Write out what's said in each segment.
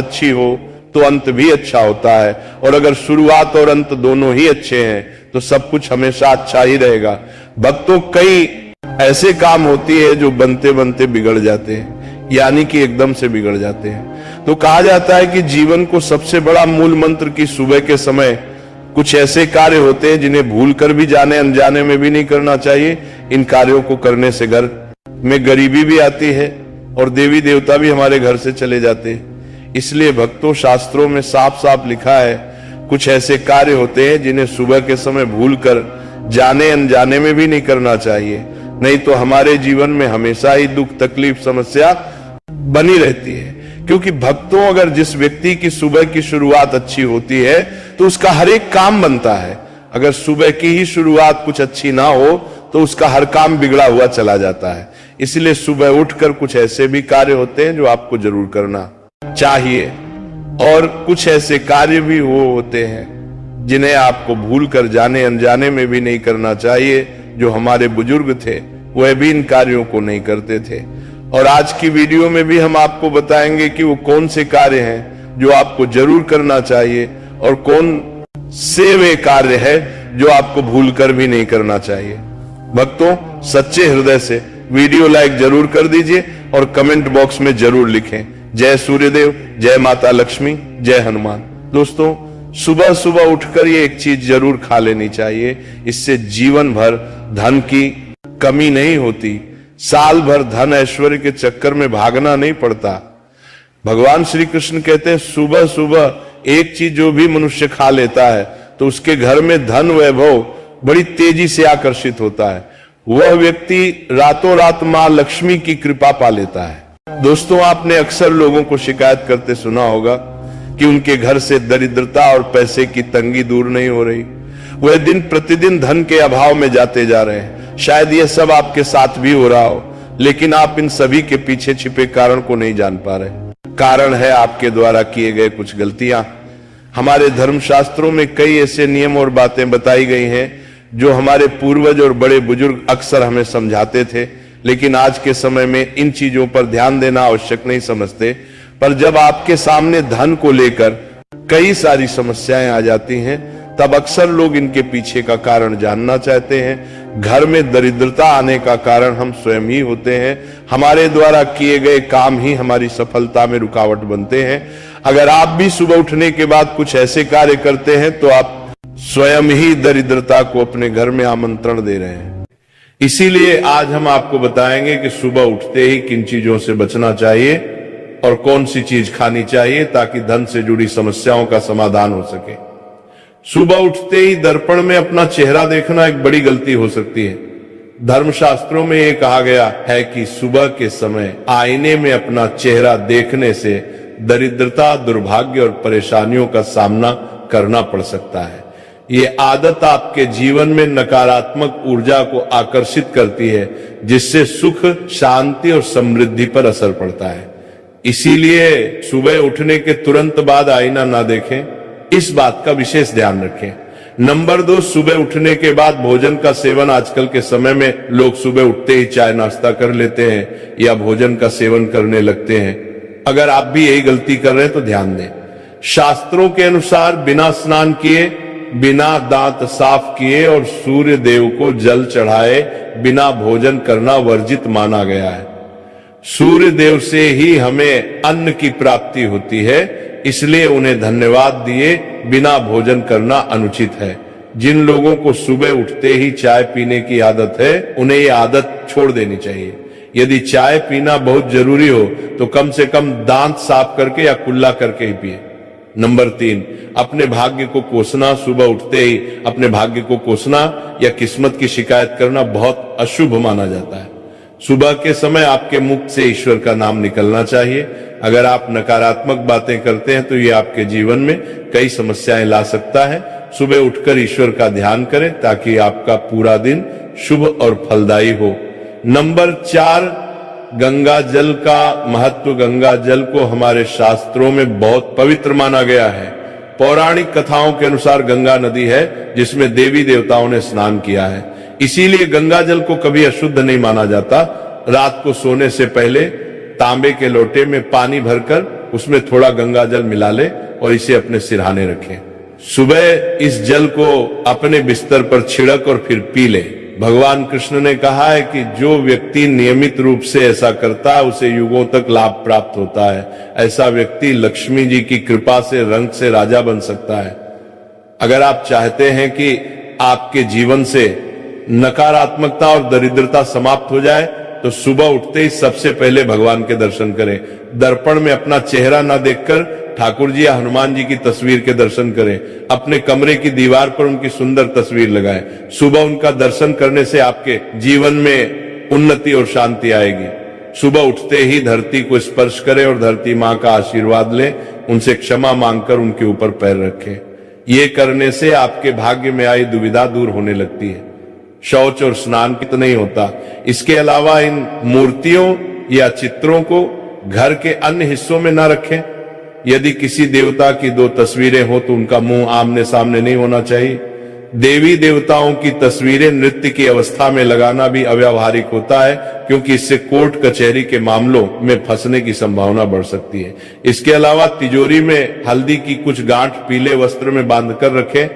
अच्छी हो तो अंत भी अच्छा होता है, और अगर शुरुआत और अंत दोनों ही अच्छे हैं तो सब कुछ हमेशा अच्छा ही रहेगा। भक्तों, कई ऐसे काम होती है जो बनते बनते बिगड़ जाते हैं, यानी कि एकदम से बिगड़ जाते हैं। तो कहा जाता है कि जीवन को सबसे बड़ा मूल मंत्र की सुबह के समय कुछ ऐसे कार्य होते हैं जिन्हें भूल कर भी जाने अनजाने में भी नहीं करना चाहिए। इन कार्यों को करने से घर में गरीबी भी आती है और देवी देवता भी हमारे घर से चले जाते हैं। इसलिए भक्तों, शास्त्रों में साफ साफ लिखा है, कुछ ऐसे कार्य होते हैं जिन्हें सुबह के समय भूल कर जाने अनजाने में भी नहीं करना चाहिए, नहीं तो हमारे जीवन में हमेशा ही दुख तकलीफ समस्या बनी रहती है। क्योंकि भक्तों, अगर जिस व्यक्ति की सुबह की शुरुआत अच्छी होती है तो उसका हर एक काम बनता है। अगर सुबह की ही शुरुआत कुछ अच्छी ना हो तो उसका हर काम बिगड़ा हुआ चला जाता है। इसलिए सुबह उठकर कुछ ऐसे भी कार्य होते हैं जो आपको जरूर करना चाहिए, और कुछ ऐसे कार्य भी वो होते हैं जिन्हें आपको भूल कर जाने अनजाने में भी नहीं करना चाहिए। जो हमारे बुजुर्ग थे वह भी इन कार्यों को नहीं करते थे, और आज की वीडियो में भी हम आपको बताएंगे कि वो कौन से कार्य हैं जो आपको जरूर करना चाहिए और कौन से वे कार्य है जो आपको भूल कर भी नहीं करना चाहिए। भक्तों, सच्चे हृदय से वीडियो लाइक जरूर कर दीजिए और कमेंट बॉक्स में जरूर लिखें, जय सूर्यदेव, जय माता लक्ष्मी, जय हनुमान। दोस्तों, सुबह सुबह उठकर ये एक चीज जरूर खा लेनी चाहिए, इससे जीवन भर धन की कमी नहीं होती, साल भर धन ऐश्वर्य के चक्कर में भागना नहीं पड़ता। भगवान श्री कृष्ण कहते हैं, सुबह सुबह एक चीज जो भी मनुष्य खा लेता है तो उसके घर में धन वैभव बड़ी तेजी से आकर्षित होता है। वह व्यक्ति रातों रात मां लक्ष्मी की कृपा पा लेता है। दोस्तों, आपने अक्सर लोगों को शिकायत करते सुना होगा कि उनके घर से दरिद्रता और पैसे की तंगी दूर नहीं हो रही, वह दिन प्रतिदिन धन के अभाव में जाते जा रहे हैं। शायद यह सब आपके साथ भी हो रहा हो, लेकिन आप इन सभी के पीछे छिपे कारण को नहीं जान पा रहे। कारण है आपके द्वारा किए गए कुछ गलतियां। हमारे धर्मशास्त्रों में कई ऐसे नियम और बातें बताई गई हैं जो हमारे पूर्वज और बड़े बुजुर्ग अक्सर हमें समझाते थे, लेकिन आज के समय में इन चीजों पर ध्यान देना आवश्यक नहीं समझते। पर जब आपके सामने धन को लेकर कई सारी समस्याएं आ जाती हैं, तब अक्सर लोग इनके पीछे का कारण जानना चाहते हैं। घर में दरिद्रता आने का कारण हम स्वयं ही होते हैं। हमारे द्वारा किए गए काम ही हमारी सफलता में रुकावट बनते हैं। अगर आप भी सुबह उठने के बाद कुछ ऐसे कार्य करते हैं तो आप स्वयं ही दरिद्रता को अपने घर में आमंत्रण दे रहे हैं। इसीलिए आज हम आपको बताएंगे कि सुबह उठते ही किन चीजों से बचना चाहिए और कौन सी चीज खानी चाहिए ताकि धन से जुड़ी समस्याओं का समाधान हो सके। सुबह उठते ही दर्पण में अपना चेहरा देखना एक बड़ी गलती हो सकती है। धर्मशास्त्रों में यह कहा गया है कि सुबह के समय आईने में अपना चेहरा देखने से दरिद्रता, दुर्भाग्य और परेशानियों का सामना करना पड़ सकता है। ये आदत आपके जीवन में नकारात्मक ऊर्जा को आकर्षित करती है, जिससे सुख, शांति और समृद्धि पर असर पड़ता है। इसीलिए सुबह उठने के तुरंत बाद आईना ना देखें, इस बात का विशेष ध्यान रखें। नंबर 2, सुबह उठने के बाद भोजन का सेवन। आजकल के समय में लोग सुबह उठते ही चाय नाश्ता कर लेते हैं या भोजन का सेवन करने लगते हैं। अगर आप भी यही गलती कर रहे हैं तो ध्यान दें। शास्त्रों के अनुसार बिना स्नान किए, बिना दांत साफ किए और सूर्य देव को जल चढ़ाए बिना भोजन करना वर्जित माना गया है। सूर्य देव से ही हमें अन्न की प्राप्ति होती है, इसलिए उन्हें धन्यवाद दिए बिना भोजन करना अनुचित है। जिन लोगों को सुबह उठते ही चाय पीने की आदत है, उन्हें ये आदत छोड़ देनी चाहिए। यदि चाय पीना बहुत जरूरी हो तो कम से कम दांत साफ करके या कुल्ला करके ही पिए। नंबर 3, अपने भाग्य को कोसना। सुबह उठते ही अपने भाग्य को कोसना या किस्मत की शिकायत करना बहुत अशुभ माना जाता है। सुबह के समय आपके मुख से ईश्वर का नाम निकलना चाहिए। अगर आप नकारात्मक बातें करते हैं तो ये आपके जीवन में कई समस्याएं ला सकता है। सुबह उठकर ईश्वर का ध्यान करें ताकि आपका पूरा दिन शुभ और फलदायी हो। नंबर 4, गंगा जल का महत्व। गंगा जल को हमारे शास्त्रों में बहुत पवित्र माना गया है। पौराणिक कथाओं के अनुसार गंगा नदी है जिसमें देवी देवताओं ने स्नान किया है, इसीलिए गंगा जल को कभी अशुद्ध नहीं माना जाता। रात को सोने से पहले तांबे के लोटे में पानी भरकर उसमें थोड़ा गंगा जल मिला ले और इसे अपने सिरहाने रखें। सुबह इस जल को अपने बिस्तर पर छिड़क और फिर पी ले। भगवान कृष्ण ने कहा है कि जो व्यक्ति नियमित रूप से ऐसा करता है उसे युगों तक लाभ प्राप्त होता है। ऐसा व्यक्ति लक्ष्मी जी की कृपा से रंग से राजा बन सकता है। अगर आप चाहते हैं कि आपके जीवन से नकारात्मकता और दरिद्रता समाप्त हो जाए तो सुबह उठते ही सबसे पहले भगवान के दर्शन करें। दर्पण में अपना चेहरा ना देखकर ठाकुर जी या हनुमान जी की तस्वीर के दर्शन करें। अपने कमरे की दीवार पर उनकी सुंदर तस्वीर लगाएं। सुबह उनका दर्शन करने से आपके जीवन में उन्नति और शांति आएगी। सुबह उठते ही धरती को स्पर्श करें और धरती मां का आशीर्वाद लें। उनसे क्षमा मांगकर उनके ऊपर पैर रखें। ये करने से आपके भाग्य में आई दुविधा दूर होने लगती है। शौच और स्नान तो नहीं होता। इसके अलावा इन मूर्तियों या चित्रों को घर के अन्य हिस्सों में ना रखें। यदि किसी देवता की दो तस्वीरें हो तो उनका मुंह आमने सामने नहीं होना चाहिए। देवी देवताओं की तस्वीरें नृत्य की अवस्था में लगाना भी अव्यावहारिक होता है, क्योंकि इससे कोर्ट कचहरी के मामलों में फंसने की संभावना बढ़ सकती है। इसके अलावा तिजोरी में हल्दी की कुछ गांठ पीले वस्त्र में बांधकर रखें।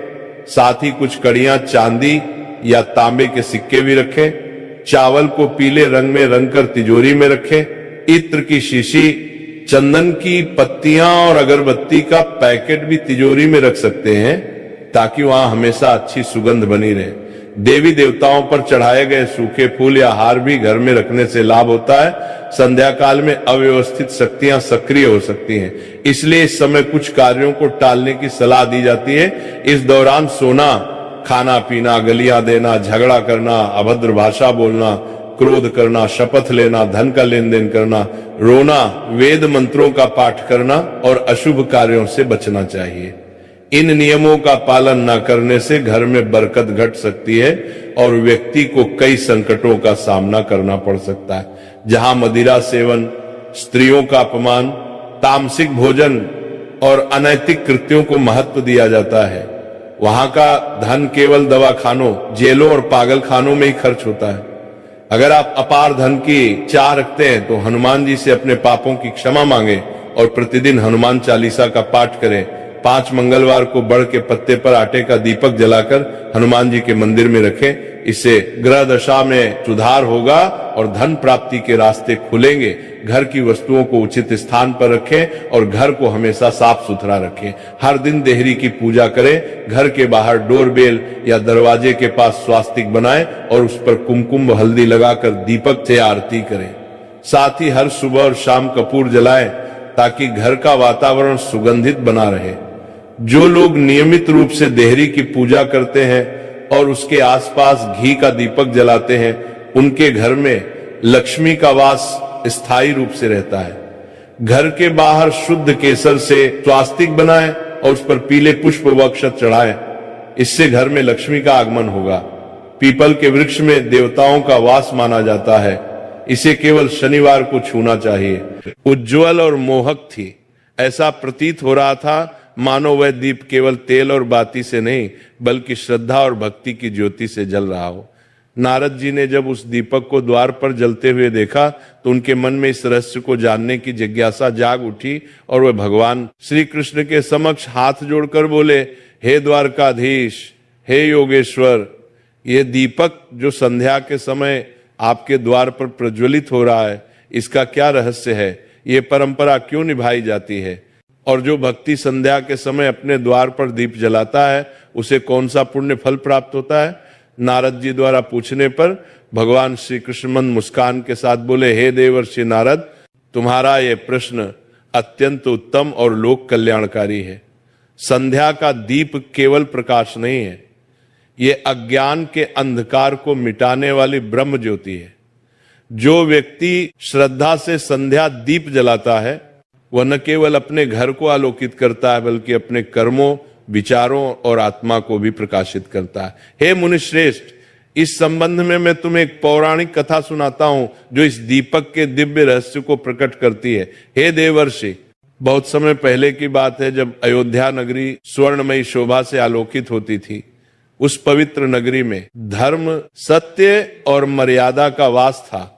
साथ ही कुछ कड़ियां चांदी या तांबे के सिक्के भी रखें। चावल को पीले रंग में रंगकर तिजोरी में रखें। इत्र की शीशी, चंदन की पत्तियां और अगरबत्ती का पैकेट भी तिजोरी में रख सकते हैं, ताकि वहां हमेशा अच्छी सुगंध बनी रहे। देवी देवताओं पर चढ़ाए गए सूखे फूल या हार भी घर में रखने से लाभ होता है। संध्या काल में अव्यवस्थित शक्तियां सक्रिय हो सकती हैं, इसलिए इस समय कुछ कार्यों को टालने की सलाह दी जाती है। इस दौरान सोना, खाना पीना, गलियां देना, झगड़ा करना, अभद्र भाषा बोलना, क्रोध करना, शपथ लेना, धन का लेन देन करना, रोना, वेद मंत्रों का पाठ करना और अशुभ कार्यों से बचना चाहिए। इन नियमों का पालन न करने से घर में बरकत घट सकती है और व्यक्ति को कई संकटों का सामना करना पड़ सकता है। जहां मदिरा सेवन, स्त्रियों का अपमान, तामसिक भोजन और अनैतिक कृत्यों को महत्व दिया जाता है, वहां का धन केवल दवाखानों, जेलों और पागल खानों में ही खर्च होता है। अगर आप अपार धन की चाह रखते हैं तो हनुमान जी से अपने पापों की क्षमा मांगे और प्रतिदिन हनुमान चालीसा का पाठ करें। 5 मंगलवार को बड़ के पत्ते पर आटे का दीपक जलाकर हनुमान जी के मंदिर में रखें। इससे ग्रह दशा में सुधार होगा और धन प्राप्ति के रास्ते खुलेंगे। घर की वस्तुओं को उचित स्थान पर रखें और घर को हमेशा साफ सुथरा रखें। हर दिन देहरी की पूजा करें। घर के बाहर डोरबेल या दरवाजे के पास स्वास्तिक बनाएं और उस पर कुमकुम व हल्दी लगाकर दीपक से आरती करें। साथ ही हर सुबह और शाम कपूर जलाएं, ताकि घर का वातावरण सुगंधित बना रहे। जो लोग नियमित रूप से देहरी की पूजा करते हैं और उसके आसपास घी का दीपक जलाते हैं, उनके घर में लक्ष्मी का वास स्थायी रूप से रहता है। घर के बाहर शुद्ध केसर से स्वास्तिक बनाएं और उस पर पीले पुष्प व अक्षत चढ़ाएं। इससे घर में लक्ष्मी का आगमन होगा। पीपल के वृक्ष में देवताओं का वास माना जाता है। इसे केवल शनिवार को छूना चाहिए। उज्ज्वल और मोहक थी। ऐसा प्रतीत हो रहा था मानो वह दीप केवल तेल और बाती से नहीं, बल्कि श्रद्धा और भक्ति की ज्योति से जल रहा हो। नारद जी ने जब उस दीपक को द्वार पर जलते हुए देखा तो उनके मन में इस रहस्य को जानने की जिज्ञासा जाग उठी और वह भगवान श्री कृष्ण के समक्ष हाथ जोड़कर बोले, हे द्वारकाधीश, हे योगेश्वर, ये दीपक जो संध्या के समय आपके द्वार पर प्रज्वलित हो रहा है, इसका क्या रहस्य है? ये परंपरा क्यों निभाई जाती है? और जो भक्ति संध्या के समय अपने द्वार पर दीप जलाता है उसे कौन सा पुण्य फल प्राप्त होता है? नारद जी द्वारा पूछने पर भगवान श्री कृष्ण मंद मुस्कान के साथ बोले, हे देवर्षि नारद, तुम्हारा ये प्रश्न अत्यंत उत्तम और लोक कल्याणकारी है। संध्या का दीप केवल प्रकाश नहीं है, ये अज्ञान के अंधकार को मिटाने वाली ब्रह्म ज्योति है। जो व्यक्ति श्रद्धा से संध्या दीप जलाता है वह न केवल अपने घर को आलोकित करता है, बल्कि अपने कर्मों, विचारों और आत्मा को भी प्रकाशित करता है। हे मुनिश्रेष्ठ, इस संबंध में मैं तुम्हें एक पौराणिक कथा सुनाता हूं जो इस दीपक के दिव्य रहस्य को प्रकट करती है। हे देवर्षि, बहुत समय पहले की बात है, जब अयोध्या नगरी स्वर्णमयी शोभा से आलोकित होती थी। उस पवित्र नगरी में धर्म, सत्य और मर्यादा का वास था।